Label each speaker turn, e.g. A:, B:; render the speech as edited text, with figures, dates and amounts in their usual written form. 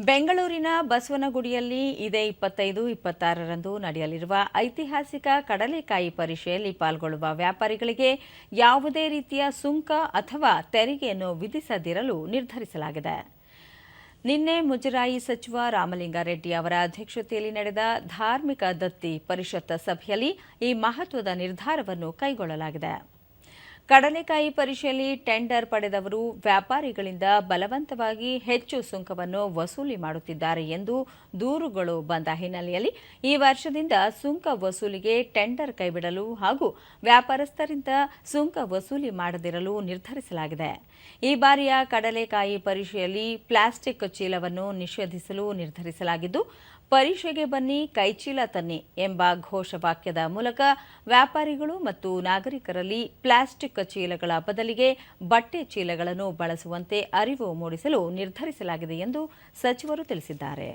A: ಬೆಂಗಳೂರಿನ ಬಸವನಗುಡಿಯಲ್ಲಿ ಇದೇ 25-26ರಂದು ನಡೆಯಲಿರುವ ಐತಿಹಾಸಿಕ ಕಡಲೆಕಾಯಿ ಪರಿಷೆಯಲ್ಲಿ ಪಾಲ್ಗೊಳ್ಳುವ ವ್ಯಾಪಾರಿಗಳಿಗೆ ಯಾವುದೇ ರೀತಿಯ ಸುಂಕ ಅಥವಾ ತೆರಿಗೆಯನ್ನು ವಿಧಿಸದಿರಲು ನಿರ್ಧರಿಸಲಾಗಿದೆ. ನಿನ್ನೆ ಮುಜರಾಯಿ ಸಚಿವ ರಾಮಲಿಂಗಾರೆಡ್ಡಿ ಅವರ ಅಧ್ಯಕ್ಷತೆಯಲ್ಲಿ ನಡೆದ ಧಾರ್ಮಿಕ ದತ್ತಿ ಪರಿಷತ್ ಸಭೆಯಲ್ಲಿ ಈ ಮಹತ್ವದ ನಿರ್ಧಾರವನ್ನು ಕೈಗೊಳ್ಳಲಾಗಿದೆ. ಕಡಲೆಕಾಯಿ ಪರಿಷೆಯಲ್ಲಿ ಟೆಂಡರ್ ಪಡೆದವರು ವ್ಯಾಪಾರಿಗಳಿಂದ ಬಲವಂತವಾಗಿ ಹೆಚ್ಚು ಸುಂಕವನ್ನು ವಸೂಲಿ ಮಾಡುತ್ತಿದ್ದಾರೆ ಎಂದು ದೂರುಗಳು ಬಂದ ಹಿನ್ನೆಲೆಯಲ್ಲಿ ಈ ವರ್ಷದಿಂದ ಸುಂಕ ವಸೂಲಿಗೆ ಟೆಂಡರ್ ಕೈಬಿಡಲು ಹಾಗೂ ವ್ಯಾಪಾರಸ್ಥರಿಂದ ಸುಂಕ ವಸೂಲಿ ಮಾಡದಿರಲು ನಿರ್ಧರಿಸಲಾಗಿದೆ. ಈ ಬಾರಿಯ ಕಡಲೆಕಾಯಿ ಪರಿಷೆಯಲ್ಲಿ ಪ್ಲಾಸ್ಟಿಕ್ ಚೀಲವನ್ನು ನಿಷೇಧಿಸಲು ನಿರ್ಧರಿಸಲಾಗಿದ್ದು, ಪರಿಷೆಗೆ ಬನ್ನಿ ಕೈಚೀಲ ತನ್ನಿ ಎಂಬ ಘೋಷವಾಕ್ಯದ ಮೂಲಕ ವ್ಯಾಪಾರಿಗಳು ಮತ್ತು ನಾಗರಿಕರಲ್ಲಿ ಪ್ಲಾಸ್ಟಿಕ್ ಚೀಲಗಳ ಬದಲಿಗೆ ಬಟ್ಟೆ ಚೀಲಗಳನ್ನು ಬಳಸುವಂತೆ ಅರಿವು ಮೂಡಿಸಲು ನಿರ್ಧರಿಸಲಾಗಿದೆ ಎಂದು ಸಚಿವರು ತಿಳಿಸಿದ್ದಾರೆ.